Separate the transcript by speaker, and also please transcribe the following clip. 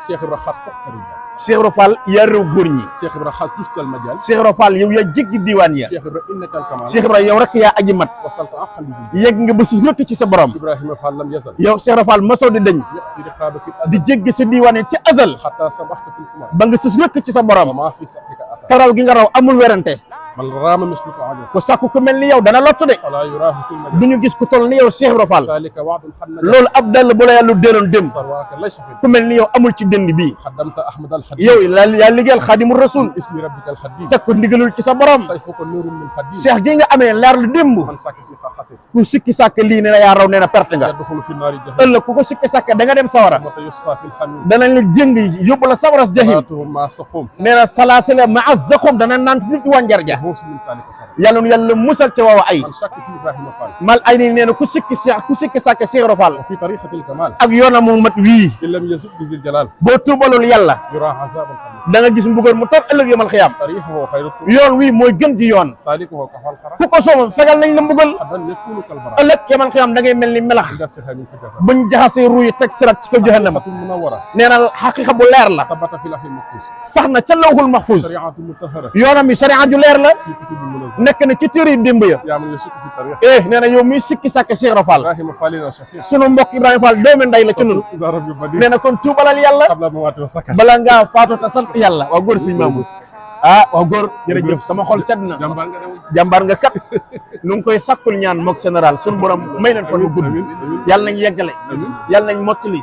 Speaker 1: Cheikh Ibra xaat foog Rijaal.
Speaker 2: Cheikh Ibra Fall yaa réew góor ñi.
Speaker 1: Cheikh Ibra xaat tustal Majaal.
Speaker 2: Cheikh Ibra Fall yow yaa jéggi diwaan ya.
Speaker 1: Cheikh Ibra innakal kamaal.
Speaker 2: Cheikh Ibra yow rek yaa aji mat.
Speaker 1: wasalta aqal di zil.
Speaker 2: yegg nga ba sus rëkk ci sa borom.
Speaker 1: Ibrahima Fall lam yazal.
Speaker 2: yow Cheikh Ibra Fall mosoo di dañ.
Speaker 1: yoxti riqaaba fi azal.
Speaker 2: di jéggi sa diwaan yi ci azal.
Speaker 1: xataa sabaxta fil kumaar.
Speaker 2: ba nga sus rëkk ci sa borom.
Speaker 1: maa fi saxika asal.
Speaker 2: karaw gi nga raw amul werante.
Speaker 1: man raama misluka ajas.
Speaker 2: ku sàkku ku mel ni yow dana lott de.
Speaker 1: falaa yuraahu fil majaal.
Speaker 2: du ñu gis ku toll ni yow Cheikh Ibra Fall.
Speaker 1: zaalika wa'dun xan najas.
Speaker 2: loolu ab dàll bu la yàlla déeloon dem.
Speaker 1: sarwaaka laysa fil.
Speaker 2: ku mel ni yow amul ci dënd bii.
Speaker 1: xaddamta Ahmad al Xadim.
Speaker 2: yow yaa liggéeyal Xaadimu Rasul.
Speaker 1: ismi rabbika al Xadim.
Speaker 2: teg ko ndigalul ci sa borom.
Speaker 1: sayxuka nuurun min Xadim.
Speaker 2: Cheikh gi nga amee leer lu démb.
Speaker 1: man sàkk fi xasir.
Speaker 2: ku sikki sàkk lii ne na yaa raw nee na perte nga.
Speaker 1: yadxulu fi naari jahim.
Speaker 2: ëllëg ku ko sikki sàkk da nga dem sawara.
Speaker 1: mata yusfa fil hamim.
Speaker 2: danañ la jëng yóbbu la sawaras jahim.
Speaker 1: salaatuhum maa saxum.
Speaker 2: nee na salaasila maa zaxum dana naan ci wànjar ja.
Speaker 1: huus min saalika sar.
Speaker 2: yàlla nu yàlla musal ca waaw ay.
Speaker 1: man sàkk fi Ibrahima Fall.
Speaker 2: mal ay nii nee na ku sikki sàkk Cheikh Ibra Fall.
Speaker 1: fi tariqatil kamal.
Speaker 2: ak yoonam mu mat wii.
Speaker 1: in lam yazub bi zil jalal.
Speaker 2: boo tuubalul yàlla.
Speaker 1: yura azabal hamim.
Speaker 2: da nga gis mbugal mu tor ëllëg yomal xiyaam.
Speaker 1: tariquhu xayru turuq.
Speaker 2: yoon wii mooy gën di yoon.
Speaker 1: salikuhu kafal xara.
Speaker 2: ku ko soomam fegal nañ la mbugal.
Speaker 1: xadan yakunu kal bara.
Speaker 2: ëllëg yomal xiyaam da ngay mel ni melax.
Speaker 1: inda sirhamin fi jasa.
Speaker 2: buñ jaxasee ruuy teg sirat ci ko jahannama.
Speaker 1: xaqiqatun munawwara.
Speaker 2: nee na xaqiqa bu leer la.
Speaker 1: sabata fi lahil mahfuz.
Speaker 2: sax na ca lawhul mahfuz.
Speaker 1: shari'atu mutahhara.
Speaker 2: yoonam yi sharia ju leer la.
Speaker 1: fi kutubil munazzala.
Speaker 2: nekk na ci téere yi démb ya.
Speaker 1: yaa man yashukku fi tariq.
Speaker 2: nee na yow miy sikki sàkk Cheikh Ibra Fall.
Speaker 1: Ibrahima Fallina shafiq.
Speaker 2: sunu mbokk Ibrahima Fall doomi nday la ci nun.
Speaker 1: ila rabbi badi.
Speaker 2: nee na kon tuubalal yàlla.
Speaker 1: qabla mawati wa sakat.
Speaker 2: bala ngaa faatu ta sant yàlla. waaw góor sëñ Mamour. waaw góor jërëjëf sama xol sedd na.
Speaker 1: jàmbaar nga demoon.
Speaker 2: jàmbaar nga kat nu ngi koy sakkul ñaan mook général sunu borom may leen fan bu gudd. yàlla nañ yeggale. yàlla nañ mottali.